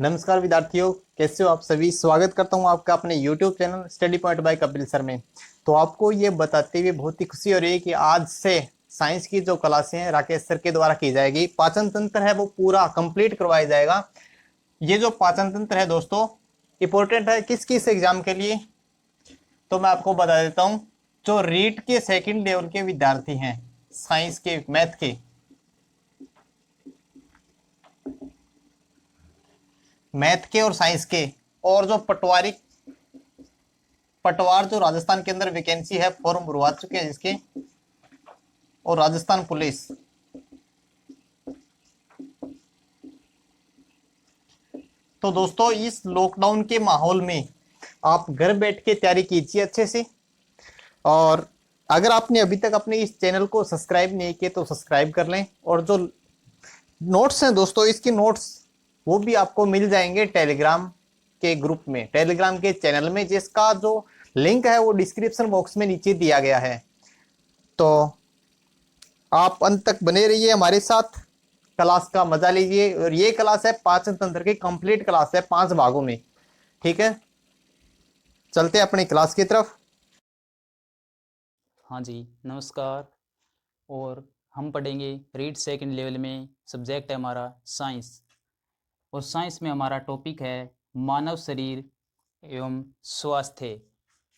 नमस्कार विद्यार्थियों, कैसे हो आप सभी। स्वागत करता हूं आपका अपने YouTube channel study point by Kapil sir में। तो आपको ये बताते हुए बहुत ही खुशी हो रही है कि आज से साइंस की जो क्लासें हैं राकेश सर के द्वारा की जाएगी। पाचन तंत्र है वो पूरा कंप्लीट करवाया जाएगा। ये जो पाचन तंत्र है दोस्तों, इंपॉर्टेंट है किस किस एग्जाम के लिए, तो मैं आपको बता देता हूँ। जो रीट के सेकेंड लेवल के विद्यार्थी हैं, साइंस के, मैथ के और साइंस के, और जो पटवार जो राजस्थान के अंदर वैकेंसी है, फॉर्म भरवा चुके हैं जिसके, और राजस्थान पुलिस। तो दोस्तों इस लॉकडाउन के माहौल में आप घर बैठ के तैयारी कीजिए अच्छे से। और अगर आपने अभी तक अपने इस चैनल को सब्सक्राइब नहीं किया तो सब्सक्राइब कर लें। और जो नोट्स हैं दोस्तों, इसके नोट्स वो भी आपको मिल जाएंगे टेलीग्राम के ग्रुप में, टेलीग्राम के चैनल में, जिसका जो लिंक है वो डिस्क्रिप्शन बॉक्स में नीचे दिया गया है। तो आप अंत तक बने रहिए हमारे साथ, क्लास का मजा लीजिए। और ये क्लास है पाचन तंत्र की, कंप्लीट क्लास है 5 भागों में। ठीक है, चलते हैं अपनी क्लास की तरफ। हाँ जी, नमस्कार। और हम पढ़ेंगे रीड सेकंड लेवल में। सब्जेक्ट है हमारा साइंस, और साइंस में हमारा टॉपिक है मानव शरीर एवं स्वास्थ्य।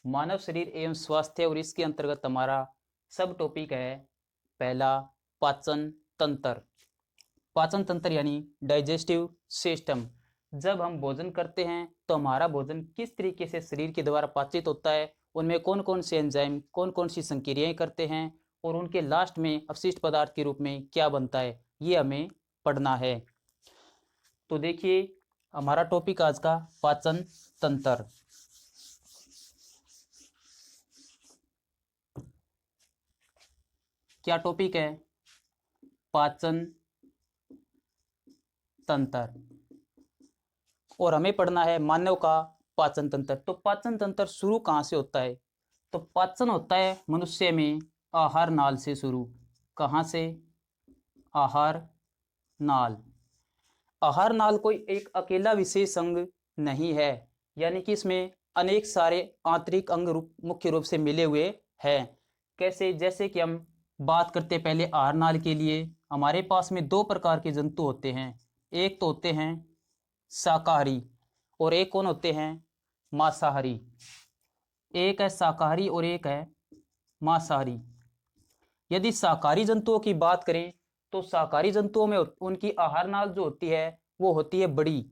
मानव शरीर एवं स्वास्थ्य, और इसके अंतर्गत हमारा सब टॉपिक है पहला, पाचन तंत्र। पाचन तंत्र यानी डाइजेस्टिव सिस्टम। जब हम भोजन करते हैं तो हमारा भोजन किस तरीके से शरीर के द्वारा पाचित होता है, उनमें कौन कौन से एंजाइम, कौन कौन सी संक्रियाएं करते हैं, और उनके लास्ट में अपशिष्ट पदार्थ के रूप में क्या बनता है, ये हमें पढ़ना है। तो देखिए हमारा टॉपिक आज का पाचन तंत्र। क्या टॉपिक है? पाचन तंत्र। और हमें पढ़ना है मानव का पाचन तंत्र। तो पाचन तंत्र शुरू कहाँ से होता है? तो पाचन होता है मनुष्य में आहार नाल से शुरू। कहाँ से? आहार नाल। आहार नाल कोई एक अकेला विशेष अंग नहीं है, यानी कि इसमें अनेक सारे आंतरिक अंग मुख्य रूप से मिले हुए हैं। कैसे? जैसे कि हम बात करते पहले आहार नाल के लिए, हमारे पास में 2 प्रकार के जंतु होते हैं। एक तो होते हैं शाकाहारी, और एक कौन होते हैं? मांसाहारी। एक है शाकाहारी और एक है मांसाहारी। यदि शाकाहारी जंतुओं की बात करें तो शाकाहारी जंतुओं में उनकी आहार नाल जो होती है वो होती है बड़ी।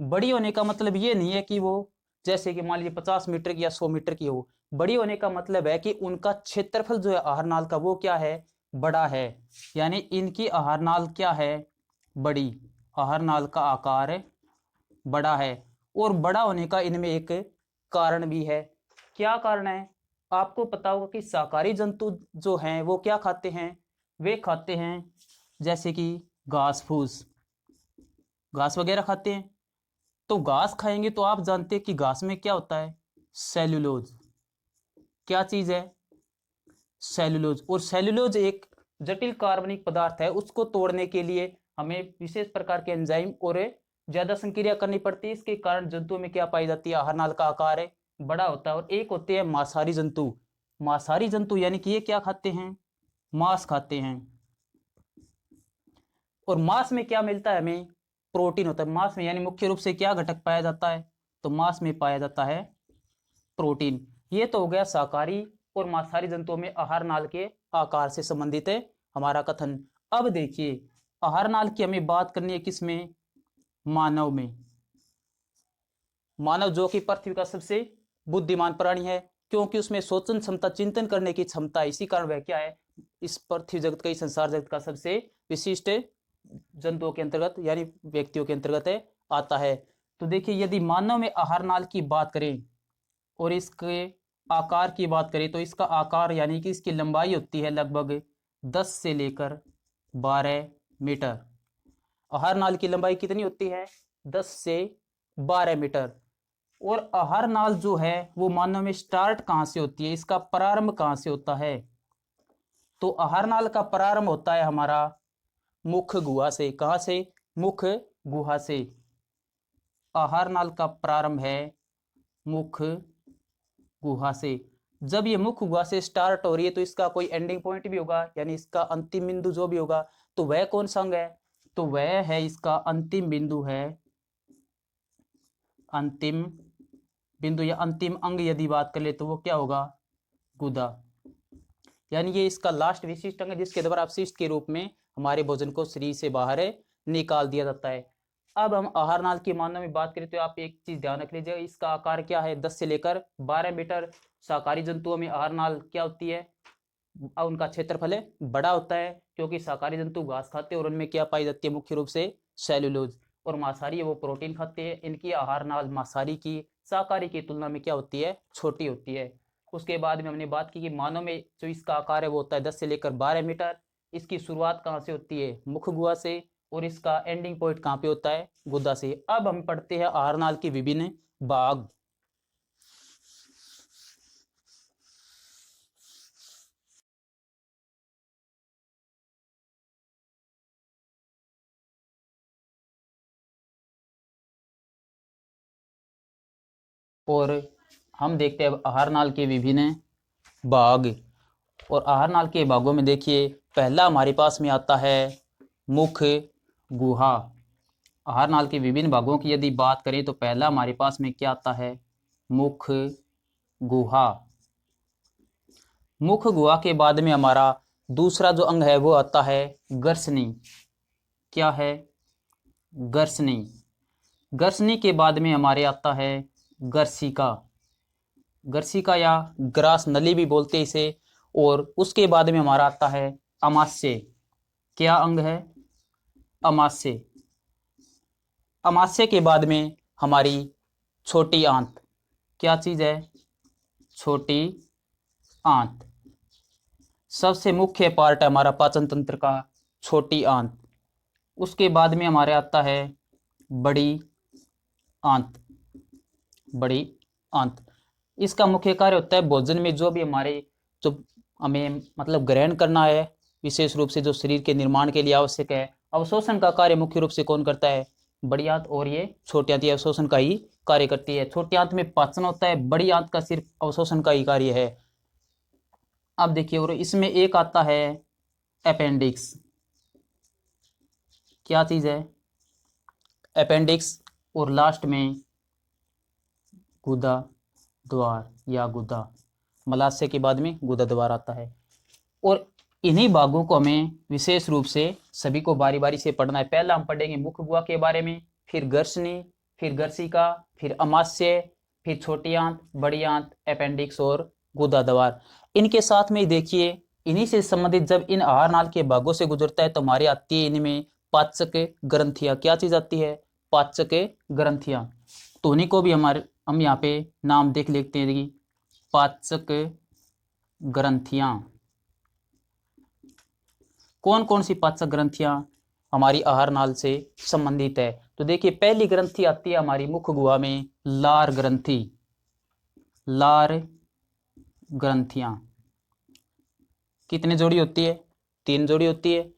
बड़ी होने का मतलब ये नहीं है कि वो जैसे कि मान लीजिए 50 मीटर की या 100 मीटर की हो। बड़ी होने का मतलब है कि उनका क्षेत्रफल जो है आहार नाल का, वो क्या है? बड़ा है। यानी इनकी आहार नाल क्या है? बड़ी। आहार नाल का आकार बड़ा है। और बड़ा होने का इनमें एक कारण भी है। क्या कारण है? आपको पता होगा कि शाकाहारी जंतु जो हैं वो क्या खाते हैं? वे खाते हैं जैसे कि घास फूस, घास वगैरह खाते हैं। तो घास खाएंगे तो आप जानते हैं कि घास में क्या होता है? सेल्यूलोज। क्या चीज है? सेल्यूलोज। और सेल्यूलोज एक जटिल कार्बनिक पदार्थ है। उसको तोड़ने के लिए हमें विशेष प्रकार के एंजाइम और ज्यादा संक्रिया करनी पड़ती है। इसके कारण जंतुओं में क्या पाई जाती है? आहार नाल का आकार है बड़ा होता है। और एक होते हैं मांसाहारी जंतु। मांसाहारी जंतु यानी कि ये क्या खाते हैं? मांस खाते हैं। और मांस में क्या मिलता है हमें? प्रोटीन होता है मांस में। यानी मुख्य रूप से क्या घटक पाया जाता है? तो मांस में पाया जाता है प्रोटीन। ये तो हो गया शाकाहारी और मांसाहारी जंतुओं में आहार नाल के आकार से संबंधित है हमारा कथन। अब देखिए आहार नाल की हमें बात करनी है किसमें? मानव में। मानव जो कि पृथ्वी का सबसे बुद्धिमान प्राणी है, क्योंकि उसमें सोचन क्षमता, चिंतन करने की क्षमता है। इसी कारण वह क्या है? इस पृथ्वी जगत का, इस संसार जगत का सबसे विशिष्ट जंतुओं के अंतर्गत यानी व्यक्तियों के अंतर्गत आता है। तो देखिए यदि मानव में आहार नाल की बात करें और इसके आकार की बात करें तो इसका आकार यानी कि इसकी लंबाई होती है लगभग 10 से लेकर 12 मीटर। आहार नाल की लंबाई कितनी होती है? 10 से 12 मीटर। और आहार नाल जो है वो मानव में स्टार्ट कहाँ से होती है? इसका प्रारंभ कहाँ से होता है? तो आहार नाल का प्रारंभ होता है हमारा मुख गुहा से। कहाँ से? मुख गुहा से। आहार नाल का प्रारंभ है मुख गुहा से। जब ये मुख गुहा से स्टार्ट हो रही है तो इसका कोई एंडिंग पॉइंट भी होगा, यानी इसका अंतिम बिंदु जो भी होगा, तो वह कौन सा अंग है? तो वह है इसका अंतिम बिंदु है, अंतिम बिंदु या अंतिम अंग यदि बात कर ले तो वो क्या होगा? गुदा। यानी ये इसका लास्ट विशिष्ट अंग है जिसके द्वारा अपशिष्ट के रूप में हमारे भोजन को शरीर से बाहर निकाल दिया जाता है। अब हम आहार नाल की मानव में बात करें तो आप एक चीज ध्यान रख लीजिए, इसका आकार क्या है? 10 से लेकर 12 मीटर। शाकाहारी जंतुओं में आहार नाल क्या होती है? उनका क्षेत्रफल बड़ा होता है, क्योंकि शाकाहारी जंतु घास खाते हैं और उनमें क्या पाई जाती है? मुख्य रूप से सेल्यूलोज। और मांसाहारी वो प्रोटीन खाते हैं। इनकी आहार नाल मांसाहारी की शाकाहारी की तुलना में क्या होती है? छोटी होती है। उसके बाद में हमने बात की कि मानव में जो इसका आकार है वो होता है 10 से लेकर 12 मीटर। इसकी शुरुआत कहाँ से होती है? मुख गुहा से। और इसका एंडिंग पॉइंट कहाँ पे होता है? गुदा से। अब हम पढ़ते हैं आहार नाल के विभिन्न भाग। और हम देखते हैं आहार नाल के विभिन्न भाग। और आहार नाल के भागों में देखिए, पहला हमारे पास में आता है मुख गुहा। आहार नाल के विभिन्न भागों की यदि बात करें तो पहला हमारे पास में क्या आता है? मुख गुहा। मुख गुहा के बाद में हमारा दूसरा जो अंग है वो आता है गर्सनी। क्या है? गर्सनी। गर्सनी के बाद में हमारे आता है गर्सिका। गर्सिका या ग्रास नली भी बोलते हैं इसे। और उसके बाद में हमारा आता है अमाशय। क्या अंग है? अमाशय। अमाशय के बाद में हमारी छोटी आंत। क्या चीज है? छोटी आंत। सबसे मुख्य पार्ट है हमारा पाचन तंत्र का छोटी आंत। उसके बाद में हमारे आता है बड़ी आंत। बड़ी आंत। इसका मुख्य कार्य होता है भोजन में जो भी हमारे जो हमें मतलब ग्रहण करना है, विशेष रूप से जो शरीर के निर्माण के लिए आवश्यक है, अवशोषण का कार्य मुख्य रूप से कौन करता है? बड़ी आंत। और ये छोटी आंत अवशोषण का ही कार्य करती है। छोटी आंत में पाचन होता है, बड़ी आंत का सिर्फ अवशोषण का ही कार्य है। अब देखिए, और इसमें एक आता है अपेंडिक्स। क्या चीज है? अपेंडिक्स। और लास्ट में गुदा द्वार या गुदा। मलाशय के बाद में गुदा द्वार आता है। और इन्हीं भागों को हमें विशेष रूप से सभी को बारी बारी से पढ़ना है। पहला हम पढ़ेंगे मुख गुहा के बारे में, फिर गर्सनी, फिर गर्सिका, फिर अमाशय, फिर छोटी आंत, बड़ी आंत, अपेंडिक्स और गुदा द्वार। इनके साथ में देखिए, इन्हीं से संबंधित जब इन आहार नाल के भागों से गुजरता है तो हमारी आती है इनमें पाचक ग्रंथियां। क्या चीज आती है? पाचक ग्रंथियां। तो उन्हीं को भी हम यहाँ पे नाम देख लेते हैं कि पाचक ग्रंथियां। कौन कौन सी पाचक ग्रंथियां हमारी आहार नाल से संबंधित है? तो देखिए, पहली ग्रंथि आती है हमारी मुख गुहा में लार ग्रंथि। लार ग्रंथियां कितने जोड़ी होती है? 3 जोड़ी होती है।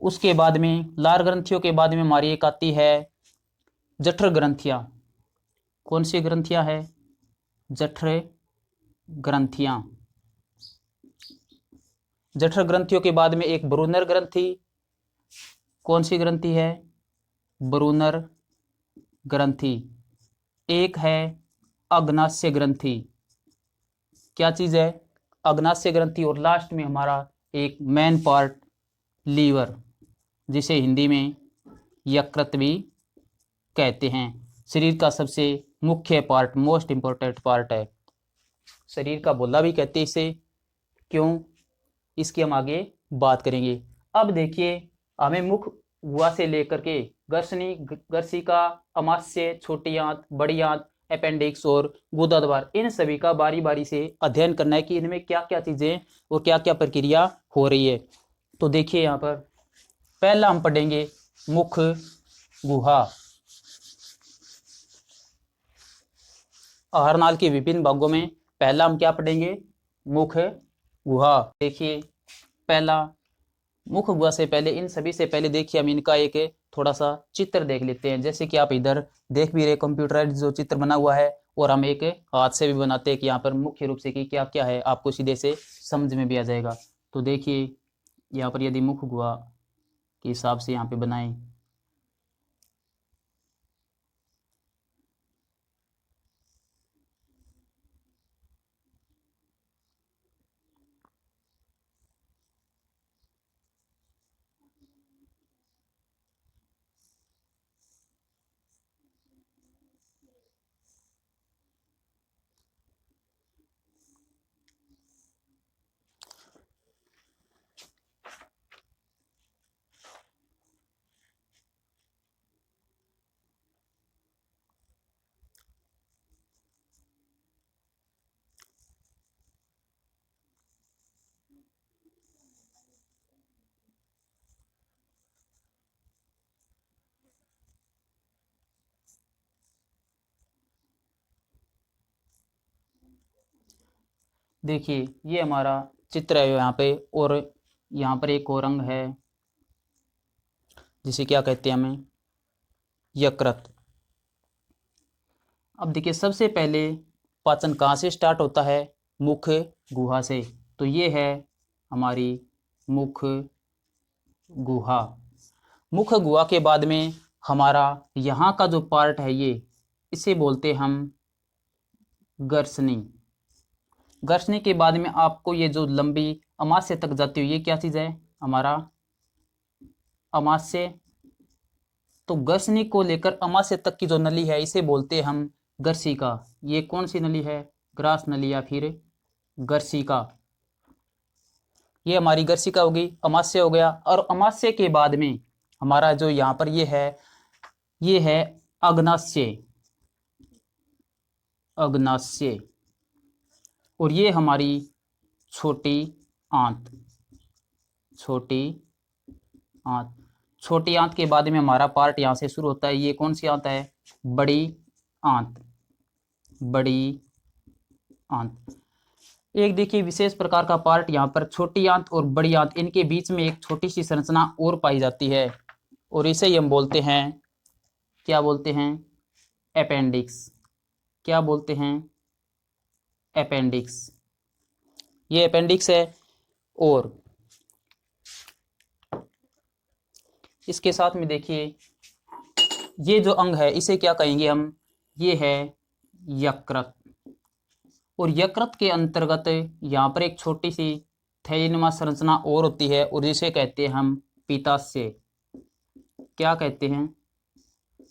उसके बाद में लार ग्रंथियों के बाद में हमारी एक आती है जठर ग्रंथियां। कौन सी ग्रंथियां है? जठर ग्रंथियां। जठर ग्रंथियों के बाद में एक ब्रूनर ग्रंथि। कौन सी ग्रंथि है? ब्रूनर ग्रंथि। एक है अग्नाशय ग्रंथि। क्या चीज है? अग्नाशय ग्रंथि। और लास्ट में हमारा एक मेन पार्ट लीवर, जिसे हिंदी में यकृत भी कहते हैं। शरीर का सबसे मुख्य पार्ट, मोस्ट इंपॉर्टेंट पार्ट है। शरीर का बोला भी कहते हैं इसे। क्यों? इसकी हम आगे बात करेंगे। अब देखिए, हमें मुख गुहा से लेकर के गर्सनी, गर्सिका, अमाशय, छोटी आंत, बड़ी आंत, अपेंडिक्स और गुदा द्वार, इन सभी का बारी बारी से अध्ययन करना है कि इनमें क्या क्या चीजें और क्या क्या प्रक्रिया हो रही है। तो देखिए, यहाँ पर पहला हम पढ़ेंगे मुख गुहा। आहार नाल के विभिन्न भागों में पहला हम क्या पढ़ेंगे? मुख गुहा। देखिए, पहला मुख गुहा से पहले इन सभी से पहले देखिए हम इनका एक थोड़ा सा चित्र देख लेते हैं। जैसे कि आप इधर देख भी रहे कंप्यूटराइज्ड जो चित्र बना हुआ है, और हम एक हाथ से भी बनाते हैं कि यहाँ पर मुख्य रूप से कि क्या क्या है, आपको सीधे से समझ में भी आ जाएगा। तो देखिए यहाँ पर यदि मुख्य गुहा के हिसाब से यहाँ पे बनाएं, देखिए ये हमारा चित्र है यहाँ पे। और यहाँ पर एक और रंग है जिसे क्या कहते हैं हमें, यकृत। अब देखिए सबसे पहले पाचन कहाँ से स्टार्ट होता है, मुख्य गुहा से। तो ये है हमारी मुख्य गुहा। मुख्य गुहा के बाद में हमारा यहाँ का जो पार्ट है ये, इसे बोलते हम गर्सनी। गर्सनी के बाद में आपको ये जो लंबी अमाशय तक जाती हुई, ये क्या चीज़ है, हमारा अमाशय। तो गर्सनी को लेकर अमाशय तक की जो नली है इसे बोलते हैं हम गर्सिका। ये कौन सी नली है, ग्रास नली या फिर गर्सिका। ये हमारी गर्सिका होगी, अमाशय हो गया। और अमाशय के बाद में हमारा जो यहाँ पर ये है अग्नाशय। अग्नाशय। और ये हमारी छोटी आंत। छोटी आंत। छोटी आंत के बाद में हमारा पार्ट यहाँ से शुरू होता है। ये कौन सी आंत है, बड़ी आंत। बड़ी आंत। एक देखिए विशेष प्रकार का पार्ट यहाँ पर, छोटी आंत और बड़ी आंत, इनके बीच में एक छोटी सी संरचना और पाई जाती है, और इसे ही हम बोलते हैं, क्या बोलते हैं, अपेंडिक्स। क्या बोलते हैं, अपेंडिक्स। ये अपेंडिक्स है। और इसके साथ में देखिए ये जो अंग है इसे क्या कहेंगे हम, ये है यकृत। और यकृत के अंतर्गत यहाँ पर एक छोटी सी थैलीनुमा संरचना और होती है, और जिसे कहते हैं हम पित्ताशय। क्या कहते हैं,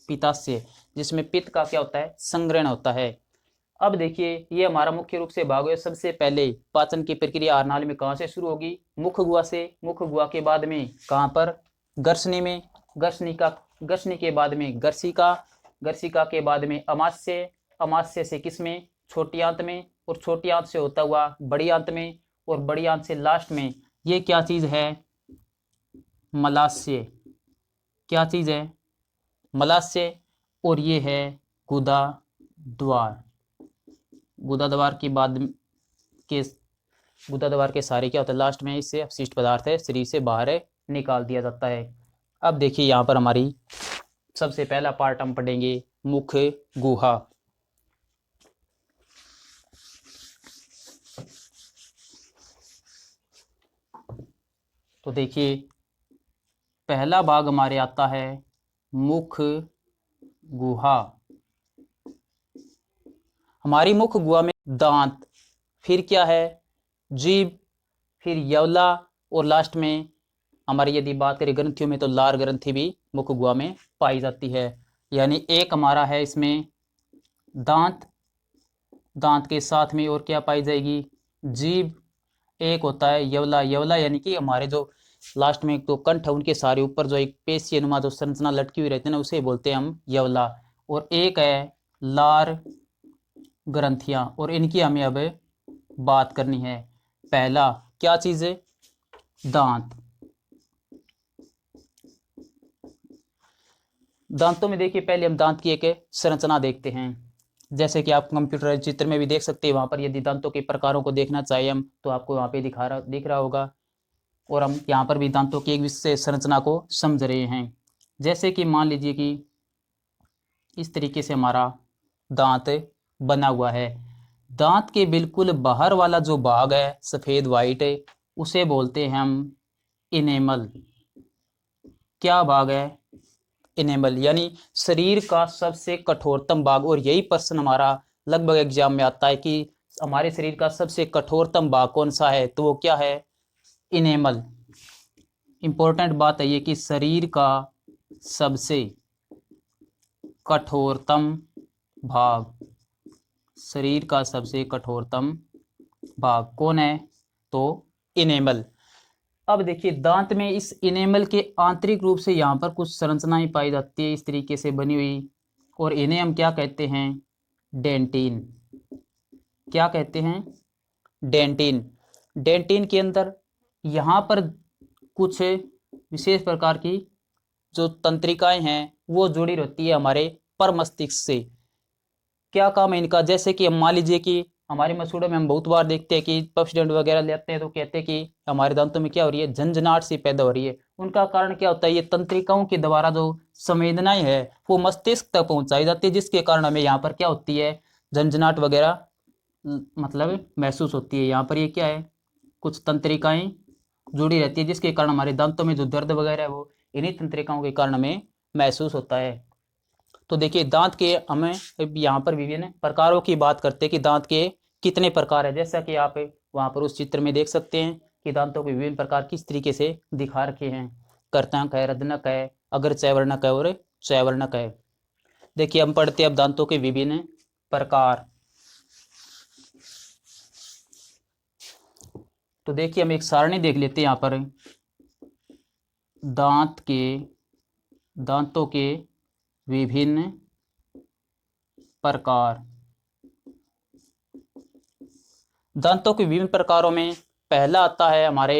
पित्ताशय, जिसमें पित्त का क्या होता है, संग्रहण होता है। अब देखिए ये हमारा मुख्य रूप से भाग है। सबसे पहले पाचन की प्रक्रिया आहारनाली में कहाँ से शुरू होगी, मुख्य गुहा से। मुख्य गुहा के बाद में कहाँ पर, गर्सनी में। गर्सनी के बाद में गर्सिका। गर्सिका के बाद में अमाशय। अमाशय से किस में, छोटी आंत में। और छोटी आंत से होता हुआ बड़ी आंत में। और बड़ी आंत से लास्ट में ये क्या चीज है, मलाशय। क्या चीज है, मलाशय। और ये है गुदा द्वार। गुदा द्वार के बाद के गुदा द्वार के सारे क्या होता है, लास्ट में इससे अपशिष्ट पदार्थ है शरीर से बाहर निकाल दिया जाता है। अब देखिए यहाँ पर हमारी सबसे पहला पार्ट हम पढ़ेंगे, मुख्य गुहा। तो देखिए पहला भाग हमारे आता है मुख्य गुहा। हमारी मुख्य गुहा में दांत, फिर क्या है, जीभ, फिर यवला, और लास्ट में हमारी यदि बात करें ग्रंथियों में तो लार ग्रंथि भी मुख्य गुहा में पाई जाती है। यानी एक हमारा है इसमें दांत, दांत के साथ में और क्या पाई जाएगी, जीभ, एक होता है यवला। यवला यानी कि हमारे जो लास्ट में एक तो कंठ है, उनके सारे ऊपर जो एक पेशीय नुमा जो संरचना लटकी हुई रहती है ना, उसे बोलते हैं हम यवला। और एक है लार ग्रंथियां, और इनकी हमें अब बात करनी है। पहला क्या चीज है, दांत। दांतों में देखिए पहले हम दांत की एक संरचना देखते हैं। जैसे कि आप कंप्यूटर चित्र में भी देख सकते हैं, वहां पर यदि दांतों के प्रकारों को देखना चाहिए हम तो आपको वहां पे दिख रहा होगा। और हम यहाँ पर भी दांतों की एक विशेष संरचना को समझ रहे हैं। जैसे कि मान लीजिए कि इस तरीके से हमारा दांत बना हुआ है। दांत के बिल्कुल बाहर वाला जो भाग है सफेद वाइट है, उसे बोलते हैं हम इनेमल। क्या भाग है? इनेमल, यानी शरीर का सबसे कठोरतम भाग। और यही प्रश्न हमारा लगभग एग्जाम में आता है कि हमारे शरीर का सबसे कठोरतम भाग कौन सा है, तो वो क्या है? इनेमल। इंपॉर्टेंट बात है ये कि शरीर का सबसे कठोरतम भाग, शरीर का सबसे कठोरतम भाग कौन है? तो इनेमल। अब देखिए दांत में इस इनेमल के आंतरिक रूप से यहाँ पर कुछ संरचनाएं पाई जाती है इस तरीके से बनी हुई, और इन्हें हम क्या कहते हैं? डेंटिन। क्या कहते हैं? डेंटिन। डेंटिन के अंदर यहाँ पर कुछ विशेष प्रकार की जो तंत्रिकाएं हैं वो जुड़ी रहती है हमारे प्रमस्तिष्क से। क्या काम है इनका? जैसे कि हम मान लीजिए कि हमारे मसूड़ों में हम बहुत बार देखते हैं कि पक्षिदंड वगैरह लेते हैं तो कहते हैं कि हमारे दांतों में क्या हो रही है? झंझनाहट सी पैदा हो रही है। उनका कारण क्या होता है? ये तंत्रिकाओं के द्वारा जो संवेदनाएं है वो मस्तिष्क तक पहुंचाई जाती है, जिसके कारण हमें यहाँ पर क्या होती है? झंझनाहट वगैरह मतलब महसूस होती है। यहाँ पर ये क्या है? कुछ तंत्रिकाएं जुड़ी रहती है, जिसके कारण हमारे दांतों में जो दर्द वगैरह है वो इन्हीं तंत्रिकाओं के कारण हमें महसूस होता है। तो देखिए दांत के हमें यहाँ पर विभिन्न प्रकारों की बात करते हैं कि दांत के कितने प्रकार है। जैसा कि आप वहाँ पर उस चित्र में देख सकते हैं कि दांतों के विभिन्न प्रकार किस तरीके से दिखा रखे हैं। कर्तनक है, रदनक है, अग्र चैवर्णक है और चैवर्णक है। देखिए हम पढ़ते हैं अब दांतों के विभिन्न प्रकार। तो देखिए हम एक सारणी देख लेते हैं यहाँ पर। दांतों के विभिन्न प्रकार। दांतों के विभिन्न प्रकारों में पहला आता है हमारे